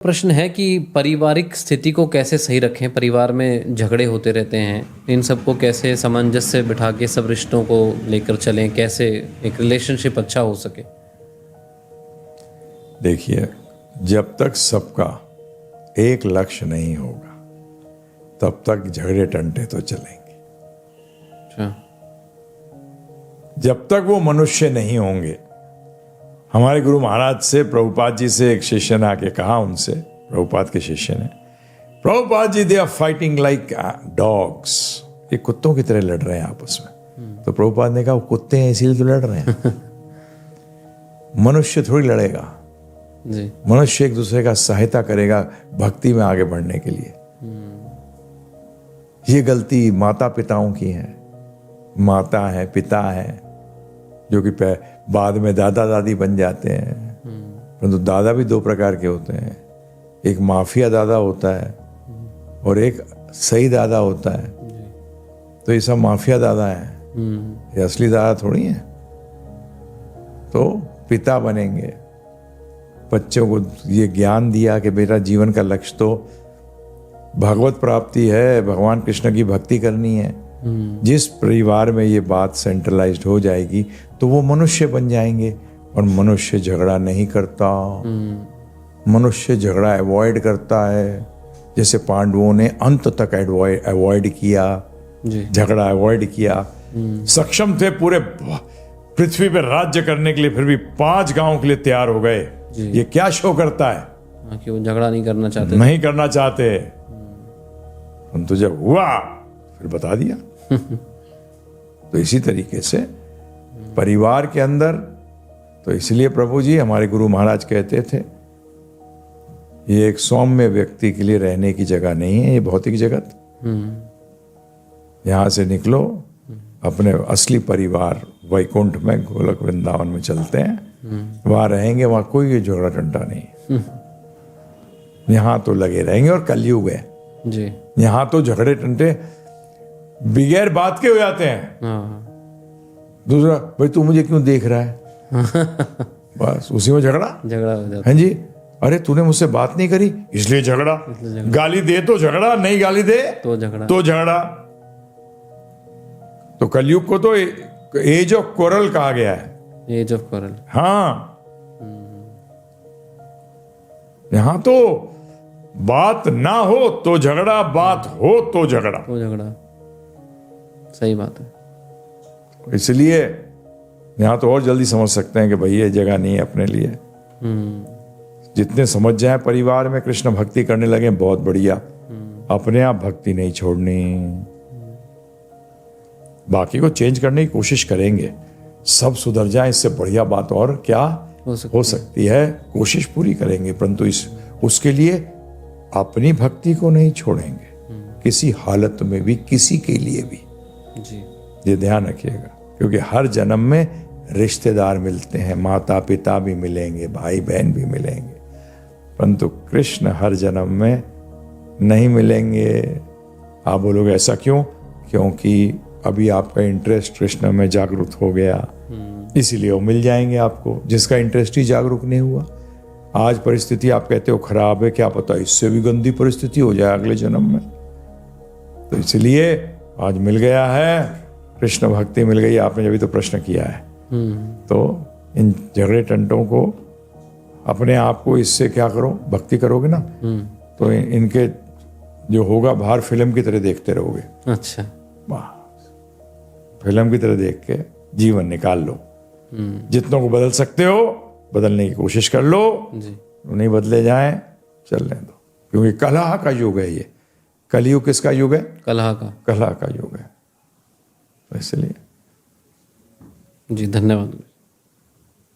प्रश्न है कि पारिवारिक स्थिति को कैसे सही रखें। परिवार में झगड़े होते रहते हैं, इन सबको कैसे सामंजस्य से बिठा के सब रिश्तों को लेकर चलें, कैसे एक रिलेशनशिप अच्छा हो सके। देखिए, जब तक सबका एक लक्ष्य नहीं होगा तब तक झगड़े टंटे तो चलेंगे। अच्छा। जब तक वो मनुष्य नहीं होंगे। हमारे गुरु महाराज से, प्रभुपाद जी से एक शिष्य ने आके कहा, उनसे, प्रभुपाद के शिष्य ने, Prabhupada ji, they are fighting like dogs, ये कुत्तों की तरह लड़ रहे हैं आपस में। तो प्रभुपाद ने कहा, वो कुत्ते हैं इसीलिए तो लड़ रहे हैं। मनुष्य थोड़ी लड़ेगा जी। मनुष्य एक दूसरे का सहायता करेगा भक्ति में आगे बढ़ने के लिए। ये गलती माता पिताओं की है। माता है, पिता है, जो कि बाद में दादा दादी बन जाते हैं। परंतु दादा भी दो प्रकार के होते हैं, एक माफिया दादा होता है और एक सही दादा होता है। तो ये सब माफिया दादा है, ये असली दादा थोड़ी है। तो पिता बनेंगे, बच्चों को ये ज्ञान दिया कि बेटा जीवन का लक्ष्य तो भगवत प्राप्ति है, भगवान कृष्ण की भक्ति करनी है। जिस परिवार में ये बात सेंट्रलाइज्ड हो जाएगी तो वो मनुष्य बन जाएंगे। और मनुष्य झगड़ा नहीं करता, मनुष्य झगड़ा अवॉइड करता है। जैसे पांडवों ने अंत तक अवॉइड किया, झगड़ा अवॉइड किया। सक्षम थे पूरे पृथ्वी पर राज्य करने के लिए, फिर भी 5 गांव के लिए तैयार हो गए। ये क्या शो करता है कि वो झगड़ा नहीं करना चाहते। परंतु जब हुआ फिर बता दिया। तो इसी तरीके से परिवार के अंदर, तो इसलिए प्रभु जी, हमारे गुरु महाराज कहते थे, ये एक सौम्य व्यक्ति के लिए रहने की जगह नहीं है ये भौतिक जगत। यहां से निकलो, अपने असली परिवार वैकुंठ में, गोलक वृंदावन में चलते हैं, वहां रहेंगे, वहां कोई झगड़ा टंटा नहीं। यहां तो लगे रहेंगे। और कलयुग है जी, यहां तो झगड़े टंटे बगैर बात के हो जाते हैं। दूसरा, भाई तू मुझे क्यों देख रहा है? बस उसी में झगड़ा हो जाता है जी। अरे तूने मुझसे बात नहीं करी इसलिए झगड़ा। गाली दे तो झगड़ा, नहीं गाली दे तो झगड़ा। तो कलयुग को तो एज ऑफ कोरल कहा गया है। Age of coral. हाँ, यहां तो बात ना हो तो झगड़ा, बात हो तो झगड़ा। सही बात है। इसलिए यहां तो और जल्दी समझ सकते हैं कि भाई ये जगह नहीं है अपने लिए। जितने समझ जाए परिवार में कृष्ण भक्ति करने लगे, बहुत बढ़िया। अपने आप भक्ति नहीं छोड़नी, बाकी को चेंज करने की कोशिश करेंगे, सब सुधर जाए, इससे बढ़िया बात और क्या हो सकती है। कोशिश पूरी करेंगे, परंतु उसके लिए अपनी भक्ति को नहीं छोड़ेंगे किसी हालत में भी, किसी के लिए भी जी। ये ध्यान रखिएगा, क्योंकि हर जन्म में रिश्तेदार मिलते हैं, माता पिता भी मिलेंगे, भाई बहन भी मिलेंगे, परंतु कृष्ण हर जन्म में नहीं मिलेंगे। आप बोलोगे ऐसा क्यों? क्योंकि अभी आपका इंटरेस्ट कृष्ण में जागरूक हो गया, इसीलिए वो मिल जाएंगे आपको। जिसका इंटरेस्ट ही जागरूक नहीं हुआ, आज परिस्थिति आप कहते हो खराब है, क्या पता इससे भी गंदी परिस्थिति हो जाए अगले जन्म में। तो इसलिए आज मिल गया है, कृष्ण भक्ति मिल गई। आपने जब भी तो प्रश्न किया है, तो इन झगड़े टंटों को, अपने आप को इससे क्या करो, भक्ति करोगे ना, तो इनके जो होगा बाहर फिल्म की तरह देखते रहोगे। अच्छा, फिल्म की तरह देख के जीवन निकाल लो। जितनों को बदल सकते हो बदलने की कोशिश कर लो जी। नहीं बदले जाएं, चलने दो, क्योंकि कलह का युग है ये। कलयुग किसका युग है? कलह का युग है। तो इसलिए जी, धन्यवाद।